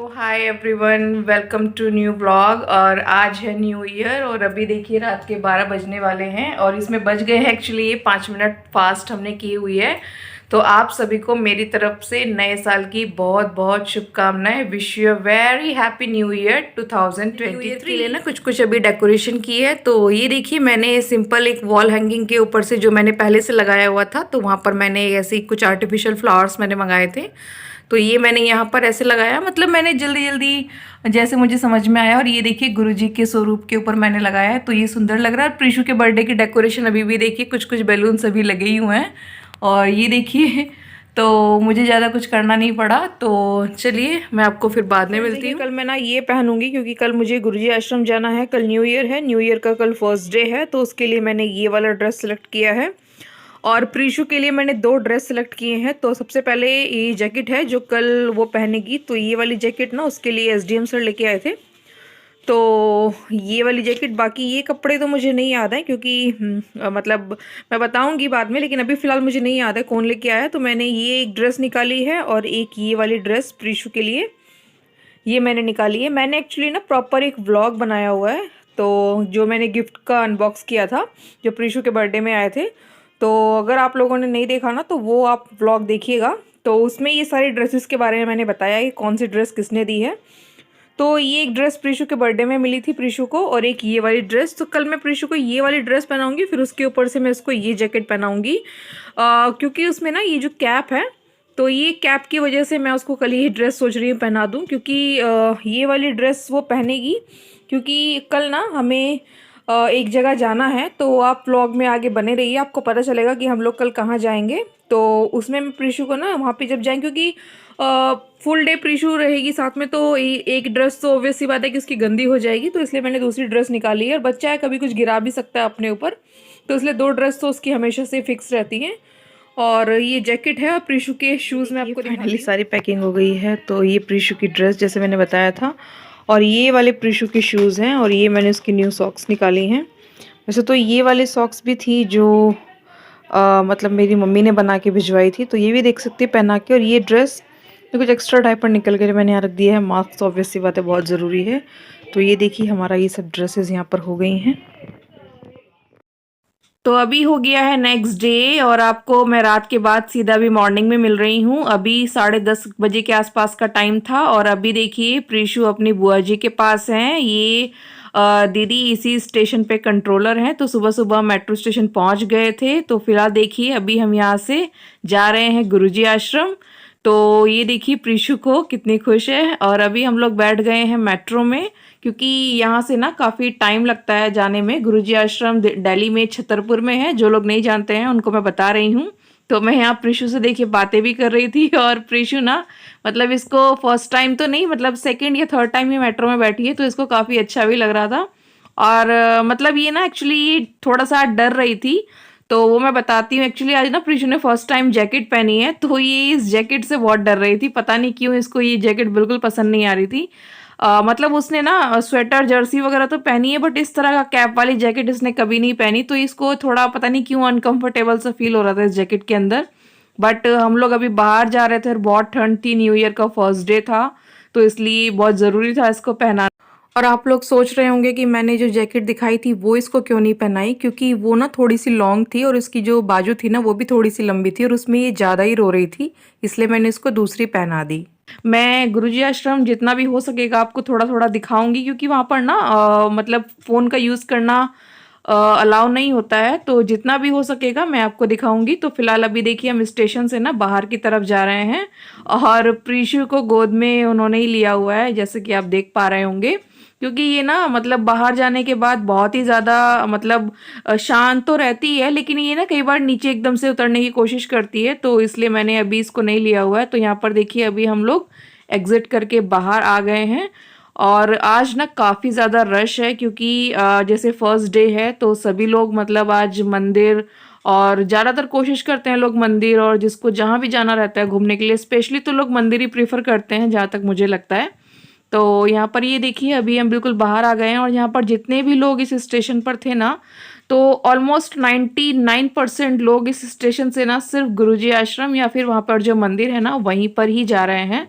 Hi everyone, welcome to new blog. और आज है न्यू ईयर और अभी देखिए रात के 12 बजने वाले हैं और इसमें बज गए हैं एक्चुअली ये 5 मिनट फास्ट हमने की हुई है। तो आप सभी को मेरी तरफ से नए साल की बहुत बहुत शुभकामनाएं। Wish you a very happy new year 2023 के लिए ना कुछ कुछ अभी डेकोरेशन की है। तो ये देखिए मैंने सिंपल एक वॉल हैंगिंग के ऊपर से जो मैंने पहले से लगाया हुआ था, तो वहाँ पर मैंने ऐसे कुछ आर्टिफिशियल फ्लावर्स मैंने मंगाए थे। तो ये मैंने यहाँ पर ऐसे लगाया, मतलब मैंने जल्दी जल्दी जैसे मुझे समझ में आया। और ये देखिए गुरुजी के स्वरूप के ऊपर मैंने लगाया है, तो ये सुंदर लग रहा है। और प्रीशु के बर्थडे की डेकोरेशन अभी भी देखिए कुछ कुछ बैलून्स अभी लगे ही हुए हैं। और ये देखिए तो मुझे ज़्यादा कुछ करना नहीं पड़ा। तो चलिए मैं आपको फिर बाद में मिलती हूँ। कल मैं ना ये पहनूंगी क्योंकि कल मुझे गुरुजी आश्रम जाना है। कल न्यू ईयर है, न्यू ईयर का कल फर्स्ट डे है, तो उसके लिए मैंने ये वाला ड्रेस सेलेक्ट किया है। और प्रीशु के लिए मैंने 2 ड्रेस सेलेक्ट किए हैं। तो सबसे पहले ये जैकेट है जो कल वो पहनेगी, तो ये वाली जैकेट ना उसके लिए एसडीएम सर लेके आए थे। तो ये वाली जैकेट, बाकी ये कपड़े तो मुझे नहीं याद है क्योंकि मतलब मैं बताऊंगी बाद में, लेकिन अभी फ़िलहाल मुझे नहीं याद है कौन लेके आया। तो मैंने ये एक ड्रेस निकाली है और एक ये वाली ड्रेस प्रीशु के लिए ये मैंने निकाली है। मैंने एक्चुअली ना प्रॉपर एक व्लॉग बनाया हुआ है, तो जो मैंने गिफ्ट का अनबॉक्स किया था जो प्रीशु के बर्थडे में आए थे। तो अगर आप लोगों ने नहीं देखा ना तो वो आप व्लॉग देखिएगा। तो उसमें ये सारी ड्रेसेस के बारे में मैंने बताया कि कौन सी ड्रेस किसने दी है। तो ये एक ड्रेस प्रीशु के बर्थडे में मिली थी प्रीशु को, और एक ये वाली ड्रेस। तो कल मैं प्रीशु को ये वाली ड्रेस पहनाऊंगी, फिर उसके ऊपर से मैं इसको ये जैकेट पहनाऊंगी क्योंकि उसमें ना ये जो कैप है, तो ये कैप की वजह से मैं उसको कल ये ड्रेस सोच रही हूँ पहना दूँ, क्योंकि ये वाली ड्रेस वो पहनेगी क्योंकि कल ना हमें एक जगह जाना है। तो आप व्लॉग में आगे बने रहिए, आपको पता चलेगा कि हम लोग कल कहाँ जाएंगे। तो उसमें मैं प्रीशु को ना वहाँ पे जब जाएंगे, क्योंकि फुल डे प्रीशु रहेगी साथ में, तो एक ड्रेस तो ऑब्वियस सी बात है कि उसकी गंदी हो जाएगी, तो इसलिए मैंने दूसरी ड्रेस निकाली है। और बच्चा है, कभी कुछ गिरा भी सकता है अपने ऊपर, तो इसलिए 2 ड्रेस तो उसकी हमेशा से फिक्स रहती हैं। और ये जैकेट है और प्रीशु के शूज़ में आपको फाइनली सारी पैकिंग हो गई है। तो ये प्रीशु की ड्रेस जैसे मैंने बताया था, और ये वाले प्रीशु के शूज़ हैं, और ये मैंने उसकी न्यू सॉक्स निकाली हैं। वैसे तो ये वाले सॉक्स भी थी जो मतलब मेरी मम्मी ने बना के भिजवाई थी, तो ये भी देख सकते हैं पहना के। और ये ड्रेस कुछ एक्स्ट्रा डायपर निकल कर मैंने यहाँ रख दिया है। मास्क तो ऑब्वियस सी बात है बहुत ज़रूरी है। तो ये देखिए हमारा ये सब ड्रेसेस यहाँ पर हो गई हैं। तो अभी हो गया है नेक्स्ट डे और आपको मैं रात के बाद सीधा भी मॉर्निंग में मिल रही हूँ। अभी 10:30 बजे के आसपास का टाइम था और अभी देखिए प्रीशु अपनी बुआ जी के पास हैं। ये दीदी इसी स्टेशन पे कंट्रोलर हैं, तो सुबह सुबह मेट्रो स्टेशन पहुंच गए थे। तो फिलहाल देखिए अभी हम यहाँ से जा रहे हैं गुरुजी आश्रम। तो ये देखिए प्रीशु को कितनी खुश है। और अभी हम लोग बैठ गए हैं मेट्रो में, क्योंकि यहाँ से ना काफ़ी टाइम लगता है जाने में। गुरुजी आश्रम दिल्ली में छतरपुर में है, जो लोग नहीं जानते हैं उनको मैं बता रही हूँ। तो मैं यहाँ प्रीशु से देखिए बातें भी कर रही थी, और प्रीशु ना मतलब इसको फर्स्ट टाइम तो नहीं, मतलब सेकंड या थर्ड टाइम ये मेट्रो में बैठी है, तो इसको काफ़ी अच्छा भी लग रहा था। और मतलब ये ना एक्चुअली ये थोड़ा सा डर रही थी, तो वो मैं बताती हूँ। एक्चुअली आज ना प्रीशु ने फर्स्ट टाइम जैकेट पहनी है, तो ये इस जैकेट से बहुत डर रही थी। पता नहीं क्यों इसको ये जैकेट बिल्कुल पसंद नहीं आ रही थी। मतलब उसने ना स्वेटर जर्सी वगैरह तो पहनी है, बट इस तरह का कैप वाली जैकेट इसने कभी नहीं पहनी, तो इसको थोड़ा पता नहीं क्यों अनकंफर्टेबल सा फील हो रहा था इस जैकेट के अंदर। बट हम लोग अभी बाहर जा रहे थे और बहुत ठंड थी, न्यू ईयर का फर्स्ट डे था, तो इसलिए बहुत ज़रूरी था इसको पहनाना। और आप लोग सोच रहे होंगे कि मैंने जो जैकेट दिखाई थी वो इसको क्यों नहीं पहनाई, क्योंकि वो ना थोड़ी सी लॉन्ग थी और इसकी जो बाजू थी ना वो भी थोड़ी सी लंबी थी, और उसमें ये ज़्यादा ही रो रही थी, इसलिए मैंने इसको दूसरी पहना दी। मैं गुरुजी आश्रम जितना भी हो सकेगा आपको थोड़ा थोड़ा दिखाऊंगी, क्योंकि वहाँ पर ना मतलब फ़ोन का यूज़ करना अलाउ नहीं होता है, तो जितना भी हो सकेगा मैं आपको दिखाऊंगी। तो फिलहाल अभी देखिए हम स्टेशन से ना बाहर की तरफ जा रहे हैं, और प्रीशु को गोद में उन्होंने ही लिया हुआ है, जैसे कि आप देख पा रहे होंगे। क्योंकि ये ना मतलब बाहर जाने के बाद बहुत ही ज़्यादा मतलब शांत तो रहती है, लेकिन ये ना कई बार नीचे एकदम से उतरने की कोशिश करती है, तो इसलिए मैंने अभी इसको नहीं लिया हुआ है। तो यहाँ पर देखिए अभी हम लोग एग्जिट करके बाहर आ गए हैं। और आज ना काफ़ी ज़्यादा रश है, क्योंकि जैसे फर्स्ट डे है, तो सभी लोग मतलब आज मंदिर, और ज़्यादातर कोशिश करते हैं लोग मंदिर, और जिसको जहाँ भी जाना रहता है घूमने के लिए स्पेशली तो लोग मंदिर ही प्रीफर करते हैं, जहाँ तक मुझे लगता है। तो यहाँ पर ये देखिए अभी हम बिल्कुल बाहर आ गए हैं, और यहाँ पर जितने भी लोग इस स्टेशन पर थे ना, तो ऑलमोस्ट 99% लोग इस स्टेशन से ना सिर्फ गुरुजी आश्रम या फिर वहाँ पर जो मंदिर है ना वहीं पर ही जा रहे हैं।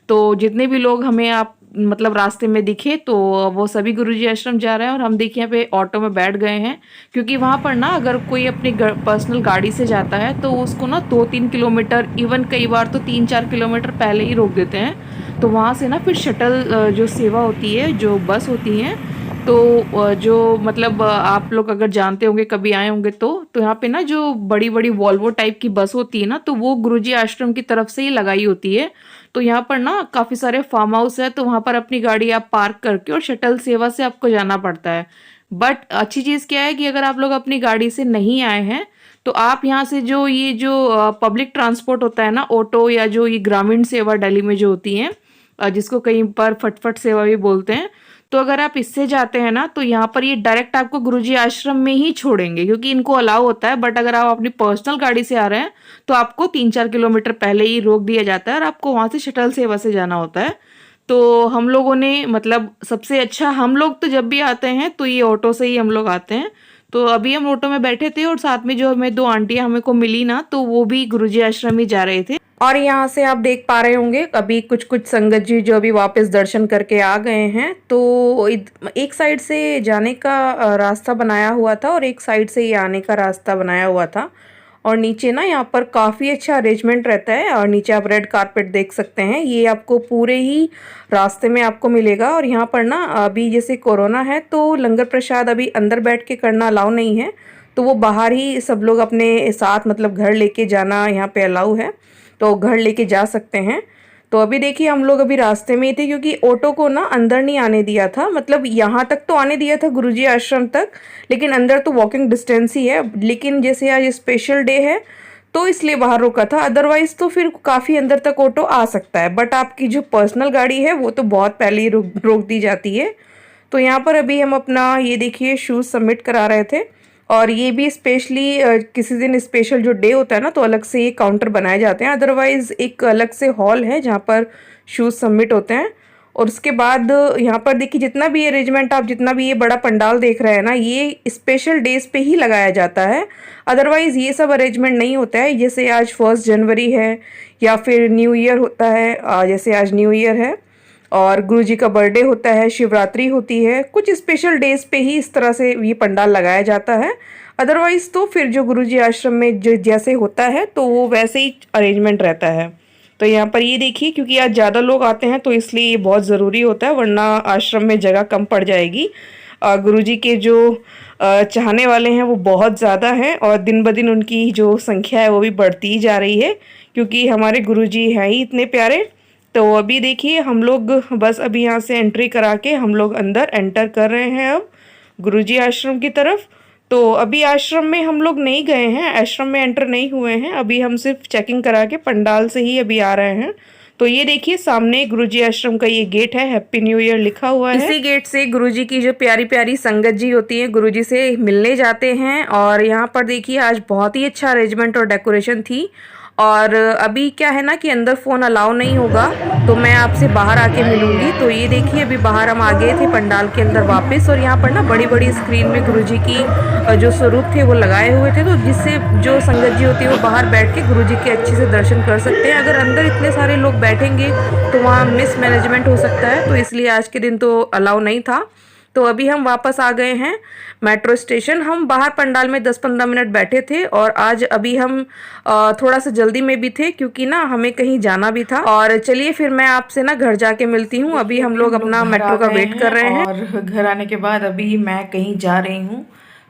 तो जितने भी लोग हमें आप मतलब रास्ते में दिखे तो वो सभी गुरुजी आश्रम जा रहे हैं, और हम देखिए यहाँ पे ऑटो में बैठ गए हैं, क्योंकि वहाँ पर ना अगर कोई अपनी पर्सनल गाड़ी से जाता है तो उसको ना 2-3 किलोमीटर, इवन कई बार तो 3-4 किलोमीटर पहले ही रोक देते हैं। तो वहाँ से ना फिर शटल जो सेवा होती है, जो बस होती है, तो जो मतलब आप लोग अगर जानते होंगे, कभी आए होंगे तो यहाँ पे ना जो बड़ी बड़ी वॉल्वो टाइप की बस होती है ना, तो वो गुरुजी आश्रम की तरफ से ही लगाई होती है। तो यहाँ पर ना काफ़ी सारे फार्म हाउस है, तो वहाँ पर अपनी गाड़ी आप पार्क करके और शटल सेवा से आपको जाना पड़ता है। बट अच्छी चीज़ क्या है कि अगर आप लोग अपनी गाड़ी से नहीं आए हैं तो आप यहाँ से जो ये जो पब्लिक ट्रांसपोर्ट होता है ना, ऑटो या जो ये ग्रामीण सेवा दिल्ली में जो होती हैं, जिसको कहीं पर फटफट सेवा भी बोलते हैं, तो अगर आप इससे जाते हैं ना तो यहाँ पर ये डायरेक्ट आपको गुरुजी आश्रम में ही छोड़ेंगे, क्योंकि इनको अलाउ होता है। बट अगर आप अपनी पर्सनल गाड़ी से आ रहे हैं तो आपको 3-4 किलोमीटर पहले ही रोक दिया जाता है और आपको वहाँ से शटल सेवा से जाना होता है। तो हम लोगों ने मतलब सबसे अच्छा, हम लोग तो जब भी आते हैं तो ये ऑटो से ही हम लोग आते हैं। तो अभी हम ऑटो में बैठे थे और साथ में जो हमें 2 आंटियां हमें को मिली ना, तो वो भी गुरुजी आश्रम ही जा रहे थे। और यहाँ से आप देख पा रहे होंगे अभी कुछ कुछ संगत जी जो अभी वापस दर्शन करके आ गए हैं। तो एक साइड से जाने का रास्ता बनाया हुआ था और एक साइड से ये आने का रास्ता बनाया हुआ था। और नीचे ना यहाँ पर काफ़ी अच्छा अरेंजमेंट रहता है, और नीचे आप रेड कारपेट देख सकते हैं, ये आपको पूरे ही रास्ते में आपको मिलेगा। और यहाँ पर ना अभी जैसे कोरोना है तो लंगर प्रसाद अभी अंदर बैठ के करना अलाउ नहीं है, तो वो बाहर ही सब लोग अपने साथ मतलब घर लेके जाना यहाँ पे अलाउ है, तो घर लेके जा सकते हैं। तो अभी देखिए हम लोग अभी रास्ते में ही थे, क्योंकि ऑटो को ना अंदर नहीं आने दिया था, मतलब यहाँ तक तो आने दिया था गुरुजी आश्रम तक, लेकिन अंदर तो वॉकिंग डिस्टेंस ही है। लेकिन जैसे आज स्पेशल डे है तो इसलिए बाहर रोका था, अदरवाइज तो फिर काफ़ी अंदर तक ऑटो आ सकता है। बट आपकी जो पर्सनल गाड़ी है वो तो बहुत पहले ही रोक दी जाती है। तो यहाँ पर अभी हम अपना ये देखिए शूज़ सबमिट करा रहे थे, और ये भी स्पेशली किसी दिन स्पेशल जो डे होता है ना तो अलग से ये काउंटर बनाए जाते हैं, अदरवाइज़ एक अलग से हॉल है जहाँ पर शूज़ सबमिट होते हैं। और उसके बाद यहाँ पर देखिए जितना भी अरेंजमेंट, आप जितना भी ये बड़ा पंडाल देख रहे हैं ना, ये स्पेशल डेज पे ही लगाया जाता है, अदरवाइज़ ये सब अरेंजमेंट नहीं होता है। जैसे आज 1 जनवरी है या फिर न्यू ईयर होता है, जैसे आज न्यू ईयर है और गुरुजी का बर्थडे होता है, शिवरात्रि होती है, कुछ स्पेशल डेज पे ही इस तरह से ये पंडाल लगाया जाता है। अदरवाइज़ तो फिर जो गुरुजी आश्रम में जो जैसे होता है तो वो वैसे ही अरेंजमेंट रहता है। तो यहाँ पर ये देखिए, क्योंकि आज ज़्यादा लोग आते हैं तो इसलिए ये बहुत ज़रूरी होता है, वरना आश्रम में जगह कम पड़ जाएगी। गुरुजी के जो चाहने वाले हैं वो बहुत ज़्यादा हैं, और दिन ब दिन उनकी जो संख्या है वो भी बढ़ती ही जा रही है, क्योंकि हमारे गुरुजी हैं ही इतने प्यारे। तो अभी देखिए हम लोग बस अभी यहाँ से एंट्री करा के हम लोग अंदर एंटर कर रहे हैं अब गुरुजी आश्रम की तरफ। तो अभी आश्रम में हम लोग नहीं गए हैं, आश्रम में एंटर नहीं हुए हैं, अभी हम सिर्फ चेकिंग करा के पंडाल से ही अभी आ रहे हैं। तो ये देखिए सामने गुरुजी आश्रम का ये गेट है, हैप्पी न्यू ईयर लिखा हुआ है। इसी गेट से गुरुजी की जो प्यारी प्यारी संगत जी होती है गुरुजी से मिलने जाते हैं। और यहाँ पर देखिए आज बहुत ही अच्छा अरेंजमेंट और डेकोरेशन थी। और अभी क्या है ना कि अंदर फ़ोन अलाउ नहीं होगा, तो मैं आपसे बाहर आके मिलूंगी। तो ये देखिए अभी बाहर हम आ गए थे पंडाल के अंदर वापस, और यहाँ पर ना बड़ी बड़ी स्क्रीन में गुरुजी की जो स्वरूप थे वो लगाए हुए थे, तो जिससे जो संगत जी होती है वो बाहर बैठ के गुरुजी के अच्छे से दर्शन कर सकते हैं। अगर अंदर इतने सारे लोग बैठेंगे तो वहाँ मिसमैनेजमेंट हो सकता है, तो इसलिए आज के दिन तो अलाउ नहीं था। तो अभी हम वापस आ गए हैं मेट्रो स्टेशन। हम बाहर पंडाल में 10-15 मिनट बैठे थे, और आज अभी हम थोड़ा सा जल्दी में भी थे, क्योंकि ना हमें कहीं जाना भी था। और चलिए फिर मैं आपसे ना घर जाके मिलती हूँ। अभी हम लोग अपना मेट्रो का वेट कर रहे हैं, और घर आने के बाद अभी मैं कहीं जा रही हूँ।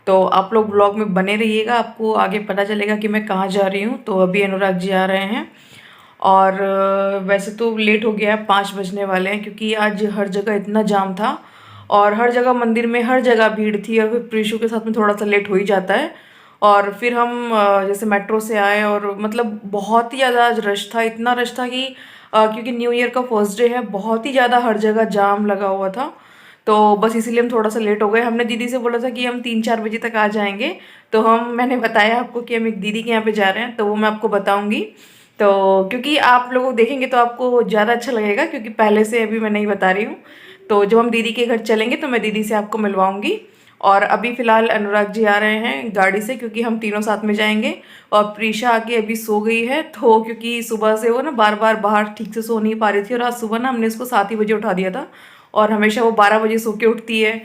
तो आप लोग ब्लॉग में बने रहिएगा, आपको आगे पता चलेगा कि मैं कहाँ जा रही हूँ। तो अभी अनुराग जी आ रहे हैं, और वैसे तो लेट हो गया है, 5 बजने वाले हैं, क्योंकि आज हर जगह इतना जाम था, और हर जगह मंदिर में हर जगह भीड़ थी, और फिर प्रीशु के साथ में थोड़ा सा लेट हो ही जाता है। और फिर हम जैसे मेट्रो से आए, और मतलब बहुत ही ज़्यादा आज रश था, इतना रश था कि क्योंकि न्यू ईयर का फर्स्ट डे है, बहुत ही ज़्यादा हर जगह जाम लगा हुआ था। तो बस इसीलिए हम थोड़ा सा लेट हो गए। हमने दीदी से बोला था कि हम 3-4 बजे तक आ जाएंगे, तो मैंने बताया आपको कि हम एक दीदी के यहाँ पे जा रहे हैं, तो वो मैं आपको बताऊँगी। तो क्योंकि आप लोग देखेंगे तो आपको ज़्यादा अच्छा लगेगा, क्योंकि पहले से अभी मैं नहीं बता रही हूँ। तो जब हम दीदी के घर चलेंगे तो मैं दीदी से आपको मिलवाऊंगी, और अभी फ़िलहाल अनुराग जी आ रहे हैं गाड़ी से, क्योंकि हम तीनों साथ में जाएंगे। और प्रीशा आके अभी सो गई है, तो क्योंकि सुबह से वो ना बार बार बाहर ठीक से सो नहीं पा रही थी, और आज सुबह ना हमने इसको 7 ही बजे उठा दिया था, और हमेशा वो 12 बजे सो के उठती है।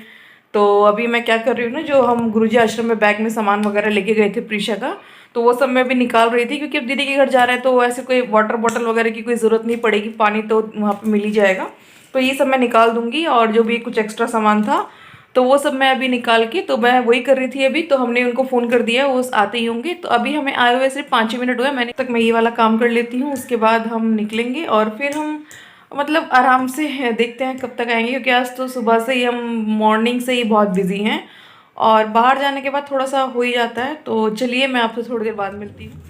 तो अभी मैं क्या कर रही हूँ ना, जो हम गुरुजी आश्रम में बैग में सामान वगैरह लेके गए थे प्रीशा का, तो वो सब मैं भी निकाल रही थी, क्योंकि अब दीदी के घर जा रहे हैं तो ऐसे कोई वाटर बॉटल वगैरह की कोई ज़रूरत नहीं पड़ेगी, पानी तो वहाँ पे मिल ही जाएगा। तो ये सब मैं निकाल दूंगी, और जो भी कुछ एक्स्ट्रा सामान था तो वो सब मैं अभी निकाल के, तो मैं वही कर रही थी अभी। तो हमने उनको फ़ोन कर दिया, वो आते ही होंगे। तो अभी हमें आए हुए सिर्फ 5 ही मिनट हुए, मैंने तक मैं ये वाला काम कर लेती हूँ, उसके बाद हम निकलेंगे और फिर हम मतलब आराम से देखते हैं कब तक आएंगे, क्योंकि आज तो सुबह से ही हम मॉर्निंग से ही बहुत बिजी हैं, और बाहर जाने के बाद थोड़ा सा हो ही जाता है। तो चलिए मैं आपसे थोड़ी देर बाद मिलती हूँ।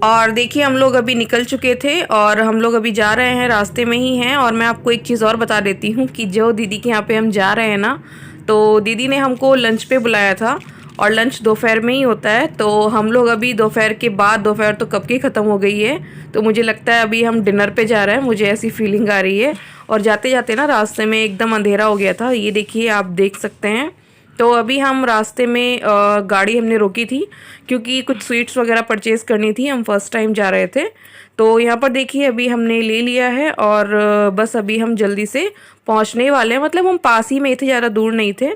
और देखिए हम लोग अभी निकल चुके थे, और हम लोग अभी जा रहे हैं, रास्ते में ही हैं। और मैं आपको एक चीज़ और बता देती हूँ कि जो दीदी के यहाँ पे हम जा रहे हैं ना, तो दीदी ने हमको लंच पे बुलाया था, और लंच दोपहर में ही होता है। तो हम लोग अभी दोपहर के बाद, दोपहर तो कब की ख़त्म हो गई है, तो मुझे लगता है अभी हम डिनर पे जा रहे हैं, मुझे ऐसी फीलिंग आ रही है। और जाते जाते ना रास्ते में एकदम अंधेरा हो गया था, ये देखिए आप देख सकते हैं। तो अभी हम रास्ते में गाड़ी हमने रोकी थी, क्योंकि कुछ स्वीट्स वगैरह परचेज़ करनी थी, हम फर्स्ट टाइम जा रहे थे। तो यहाँ पर देखिए अभी हमने ले लिया है, और बस अभी हम जल्दी से पहुँचने वाले हैं, मतलब हम पास ही में थे, ज़्यादा दूर नहीं थे।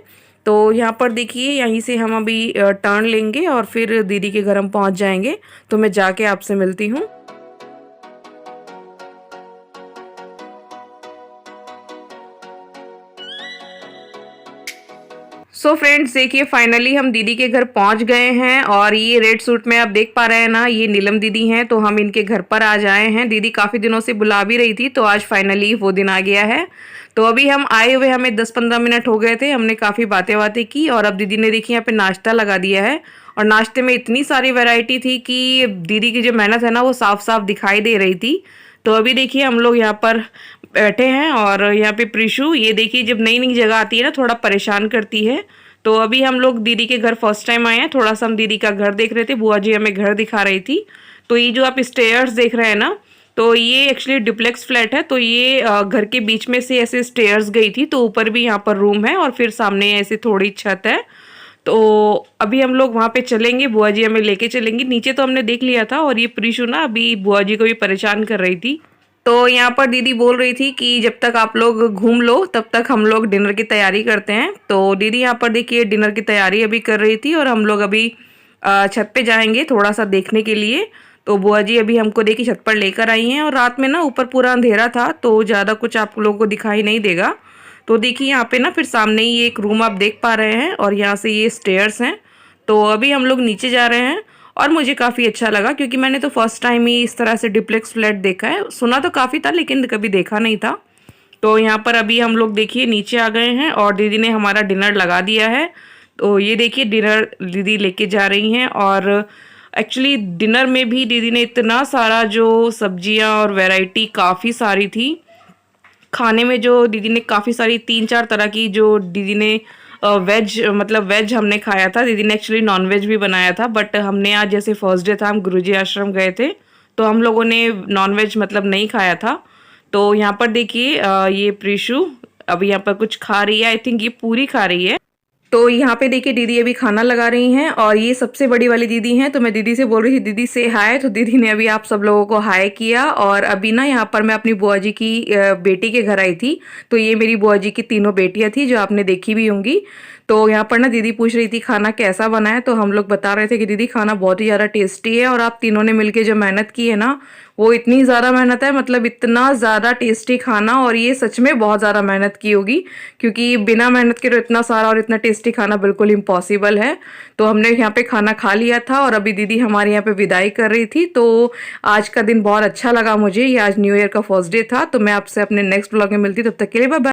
तो यहाँ पर देखिए यहीं से हम अभी टर्न लेंगे, और फिर दीदी के घर हम पहुँच जाएंगे। तो मैं जाके आपसे मिलती हूँ। सो फ्रेंड्स देखिए फाइनली हम दीदी के घर पहुंच गए हैं, और ये रेड सूट में आप देख पा रहे हैं ना, ये नीलम दीदी हैं। तो हम इनके घर पर आज आए हैं, दीदी काफ़ी दिनों से बुला भी रही थी, तो आज फाइनली वो दिन आ गया है। तो अभी हम आए हुए हमें 10-15 मिनट हो गए थे, हमने काफ़ी बातें बातें की, और अब दीदी ने देखिए यहाँ पे नाश्ता लगा दिया है। और नाश्ते में इतनी सारी वैरायटी थी कि दीदी की जो मेहनत है ना वो साफ साफ दिखाई दे रही थी। तो अभी देखिए हम लोग यहाँ पर बैठे हैं, और यहाँ पे प्रीशु, ये देखिए जब नई नई जगह आती है ना थोड़ा परेशान करती है। तो अभी हम लोग दीदी के घर फर्स्ट टाइम आए हैं, थोड़ा सा हम दीदी का घर देख रहे थे, बुआ जी हमें घर दिखा रही थी। तो ये जो आप स्टेयर्स देख रहे हैं ना, तो ये एक्चुअली डुप्लेक्स फ्लैट है। तो ये घर के बीच में से ऐसे स्टेयर्स गई थी, तो ऊपर भी यहाँ पर रूम है, और फिर सामने ऐसे थोड़ी छत है। तो अभी हम लोग वहाँ पे चलेंगे, बुआ जी हमें लेके चलेंगी। नीचे तो हमने देख लिया था, और ये प्रीशु ना अभी बुआ जी को भी परेशान कर रही थी। तो यहाँ पर दीदी बोल रही थी कि जब तक आप लोग घूम लो तब तक हम लोग डिनर की तैयारी करते हैं। तो दीदी यहाँ पर देखिए डिनर की तैयारी अभी कर रही थी, और हम लोग अभी छत पे जाएंगे थोड़ा सा देखने के लिए। तो बुआ जी अभी हमको देखिए छत पर लेकर आई हैं, और रात में ना ऊपर पूरा अंधेरा था, तो ज़्यादा कुछ आप लोगों को दिखाई नहीं देगा। तो देखिए यहाँ पे ना फिर सामने ही एक रूम आप देख पा रहे हैं, और यहाँ से ये स्टेयर्स हैं। तो अभी हम लोग नीचे जा रहे हैं, और मुझे काफ़ी अच्छा लगा, क्योंकि मैंने तो फर्स्ट टाइम ही इस तरह से डुप्लेक्स फ्लैट देखा है। सुना तो काफ़ी था लेकिन कभी देखा नहीं था। तो यहाँ पर अभी हम लोग देखिए नीचे आ गए हैं, और दीदी ने हमारा डिनर लगा दिया है। तो ये देखिए डिनर दीदी लेके जा रही हैं, और एक्चुअली डिनर में भी दीदी ने इतना सारा जो सब्जियां और वैरायटी काफ़ी सारी थी खाने में। जो दीदी ने काफ़ी सारी 3-4 तरह की जो दीदी ने वेज, मतलब वेज हमने खाया था, दीदी ने एक्चुअली नॉन वेज भी बनाया था। बट हमने आज जैसे फर्स्ट डे था, हम गुरुजी आश्रम गए थे, तो हम लोगों ने नॉन वेज मतलब नहीं खाया था। तो यहाँ पर देखिए ये प्रीशु अभी यहाँ पर कुछ खा रही है, आई थिंक ये पूरी खा रही है। तो यहाँ पे देखिए दीदी अभी खाना लगा रही हैं, और ये सबसे बड़ी वाली दीदी हैं। तो मैं दीदी से बोल रही थी दीदी से हाय, तो दीदी ने अभी आप सब लोगों को हाय किया। और अभी ना यहाँ पर मैं अपनी बुआ जी की बेटी के घर आई थी। तो ये मेरी बुआ जी की तीनों बेटियां थी, जो आपने देखी भी होंगी। तो यहाँ पर ना दीदी पूछ रही थी खाना कैसा बना है, तो हम लोग बता रहे थे कि दीदी खाना बहुत ही ज़्यादा टेस्टी है, और आप तीनों ने मिलके जो मेहनत की है ना वो इतनी ज़्यादा मेहनत है, मतलब इतना ज़्यादा टेस्टी खाना। और ये सच में बहुत ज़्यादा मेहनत की होगी, क्योंकि बिना मेहनत के तो इतना सारा और इतना टेस्टी खाना बिल्कुल इम्पॉसिबल है। तो हमने यहाँ पे खाना खा लिया था, और अभी दीदी हमारे यहाँ पे विदाई कर रही थी। तो आज का दिन बहुत अच्छा लगा मुझे, ये आज न्यू ईयर का फर्स्ट डे था। तो मैं आपसे अपने नेक्स्ट ब्लॉग में मिलती, तब तक के लिए बाय बाय।